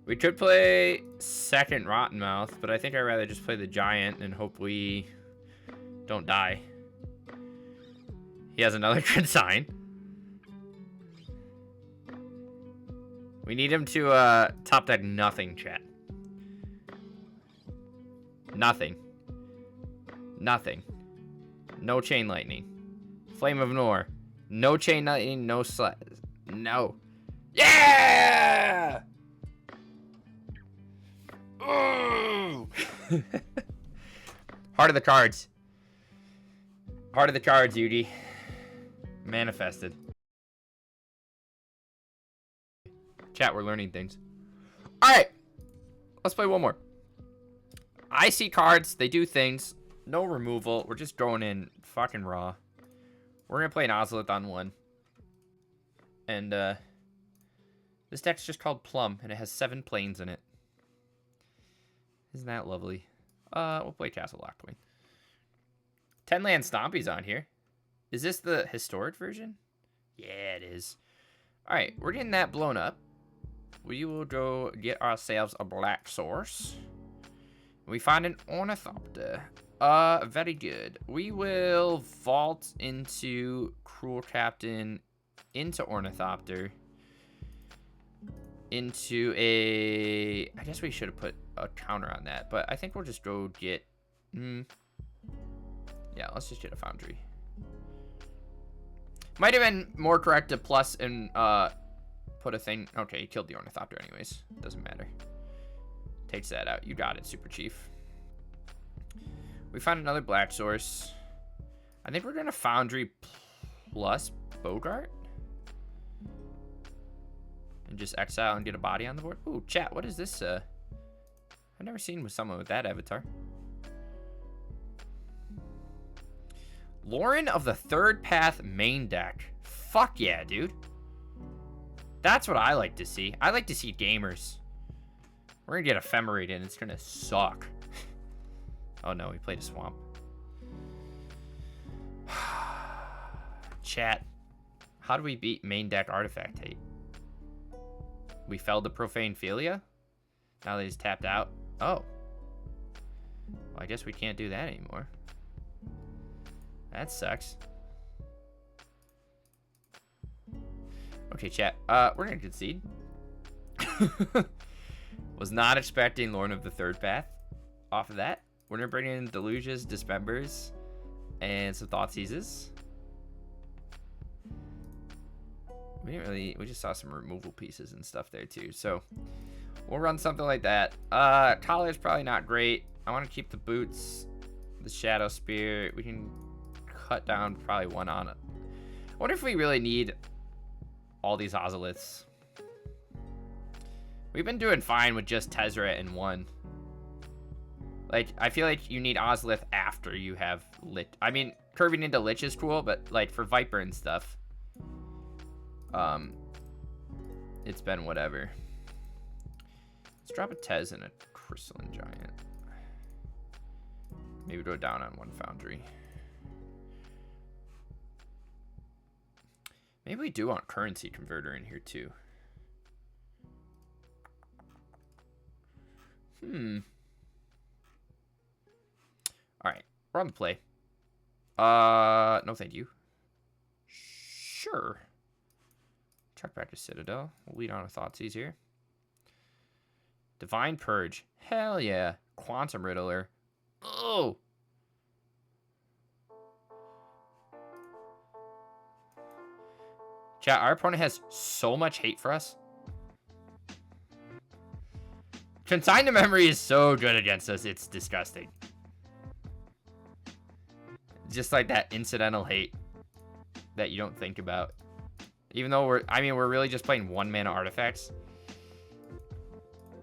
We could play second Rottenmouth, but I think I'd rather just play the Giant and hope we don't die. He has another consign. We need him to top deck nothing, chat. Nothing. Nothing. No Chain Lightning. Flame of Nor. No Chain Lightning, no slash. No. Yeah! Ooh! Heart of the cards. Heart of the cards, UG. Manifested. Chat, we're learning things. Alright. Let's play one more. I see cards. They do things. No removal. We're just going in fucking raw. We're going to play an Ozo-Lich on 1. And, this deck's just called Plum, and it has 7 planes in it. Isn't that lovely? We'll play Castle Lockthwain. 10 land Stompies on here. Is this the historic version? Yeah, it is. Alright, we're getting that blown up. We will go get ourselves a black source. We find an Ornithopter. Very good. We will vault into Cruel Captain, into Ornithopter, into a... I guess we should have put a counter on that, but I think we'll just go get... Yeah, let's just get a Foundry. Might have been more correct to plus and put a thing... Okay, he killed the Ornithopter anyways. Doesn't matter. Takes that out. You got it, Super Chief. We found another black source. I think we're going to Foundry plus Bogart. And just exile and get a body on the board. Ooh, chat, what is this? I've never seen someone with that avatar. Lauren of the Third Path main deck. Fuck yeah, dude. That's what I like to see. I like to see gamers. We're gonna get Ephemerate in. It's gonna suck. Oh no, we played a swamp. Chat. How do we beat main deck artifact hate? We felled the Profane Philia? Now that he's tapped out? Oh. Well, I guess we can't do that anymore. That sucks. Okay, chat. We're gonna concede. Was not expecting Lorn of the Third Path off of that. We're gonna bring in Deluges, Dismembers, and some Thoughtseizes. We just saw some removal pieces and stuff there too. So we'll run something like that. Collar's probably not great. I want to keep the boots, the Shadow Spear. We can cut down probably one on it. I wonder if we really need all these Ozo-Liths. We've been doing fine with just Tezzeret and one. Like, I feel like you need Ozo-Lith after you have Lich. I mean, curving into Lich is cool, but like for Viper and stuff, it's been whatever. Let's drop a Tez and a Crystalline Giant. Maybe go down on one Foundry. Maybe we do want Currency Converter in here too. Alright, we're on the play. No thank you. Sure. Check back to Citadel. We'll lead on with Thoughtseize here. Divine Purge. Hell yeah. Quantum Riddler. Oh! Chat, our opponent has so much hate for us. Consign to Memory is so good against us, it's disgusting. Just like that incidental hate that you don't think about. Even though we're really just playing 1-mana artifacts.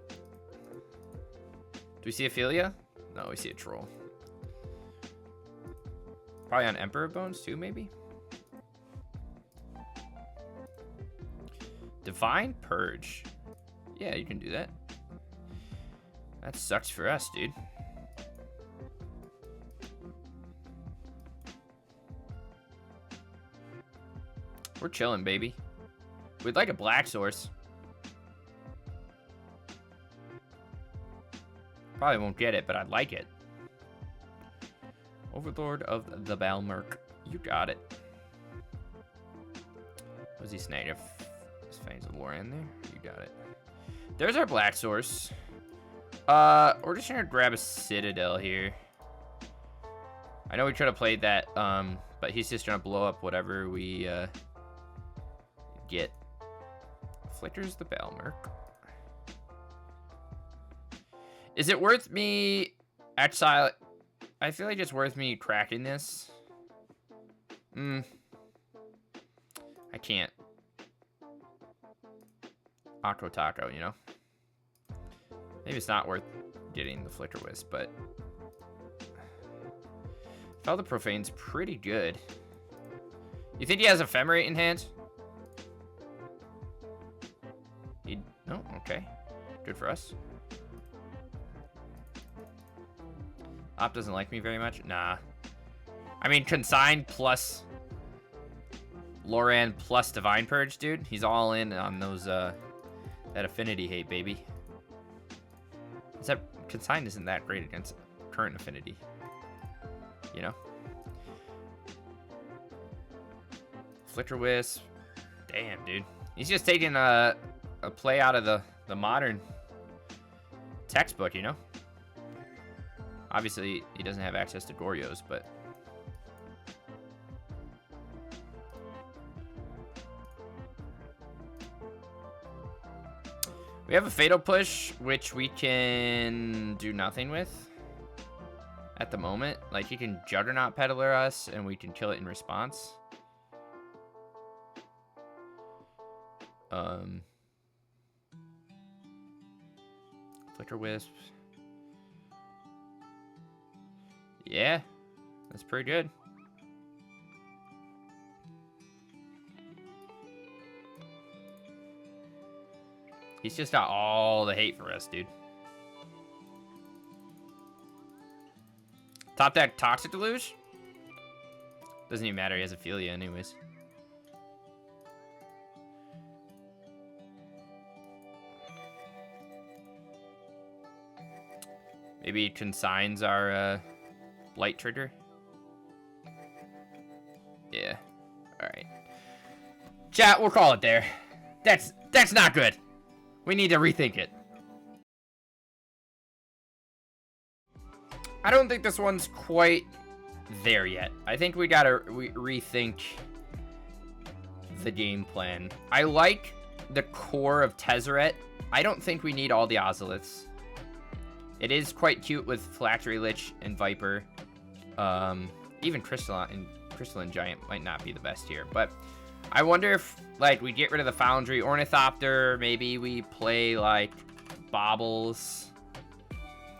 Do we see a Philia? No, we see a Troll. Probably on Emperor Bones too, maybe? Divine Purge. Yeah, you can do that. That sucks for us, dude. We're chilling, baby. We'd like a black source. Probably won't get it, but I'd like it. Overlord of the Balmerk. You got it. Was he snagged? His Fangs of Lorien there? You got it. There's our black source. We're just gonna grab a Citadel here. I know we could have played that, but he's just gonna blow up whatever we get. Flickers the Balmerk. Is it worth me exile? I feel like it's worth me cracking this. I can't. Akko Taco, you know? Maybe it's not worth getting the Flicker Wisp, but Fell the Profane's pretty good. You think he has Ephemerate in hand? No? Okay. Good for us. Op doesn't like me very much? Nah. I mean, Consign plus Loran plus Divine Purge, dude. He's all in on those, that affinity hate, baby. Except Consign isn't that great against current affinity. You know? Flicker Wisp. Damn, dude. He's just taking a play out of the modern textbook, you know? Obviously, he doesn't have access to Goryo's, but... We have a Fatal Push, which we can do nothing with at the moment. Like, he can Juggernaut Peddler us, and we can kill it in response. Flicker Wisp. Yeah, that's pretty good. He's just got all the hate for us, dude. Top deck Toxic Deluge? Doesn't even matter, he has Ophelia anyways. Maybe he consigns our Blight trigger. Yeah. Alright. Chat, we'll call it there. That's not good. We need to rethink it. I don't think this one's quite there yet. I think we gotta rethink the game plan. I like the core of Tezzeret. I don't think we need all the Ozo-Lichs. It is quite cute with Phylactery Lich and Viper. Even Crystalline Giant might not be the best here. But I wonder if, like, we get rid of the Foundry, Ornithopter. Maybe we play, like, Baubles.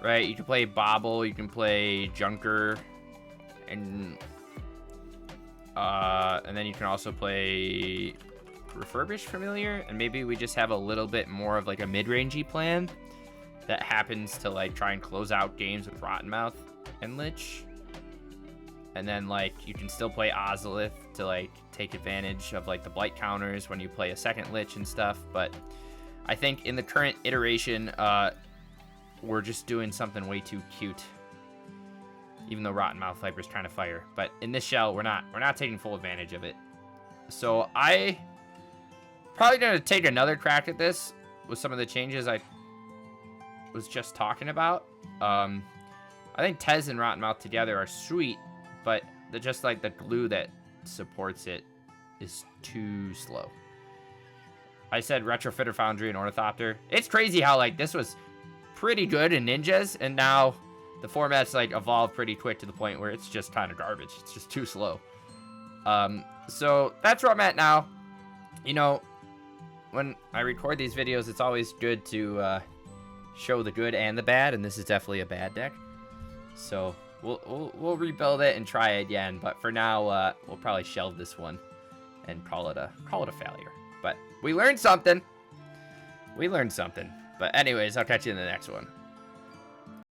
Right? You can play Bauble. You can play Junker. And then you can also play Refurbished Familiar. And maybe we just have a little bit more of, like, a mid-rangey plan that happens to, like, try and close out games with Rottenmouth and Lich. And then, like, you can still play Ozo-Lich to, like, take advantage of, like, the Blight counters when you play a second Lich and stuff. But I think in the current iteration, we're just doing something way too cute. Even though Rottenmouth Viper's trying to fire. But in this shell, we're not taking full advantage of it. So I probably gonna take another crack at this with some of the changes I was just talking about. I think Tez and Rottenmouth together are sweet, but just like the glue that supports it is too slow. I said Retrofitter Foundry and Ornithopter. It's crazy how, like, this was pretty good in Ninjas, and now the format's, like, evolved pretty quick to the point where it's just kind of garbage. It's just too slow. So that's where I'm at now. You know, when I record these videos, it's always good to show the good and the bad, and this is definitely a bad deck. So we'll rebuild it and try again, but for now we'll probably shelve this one and call it a failure. But we learned something. But anyways, I'll catch you in the next one.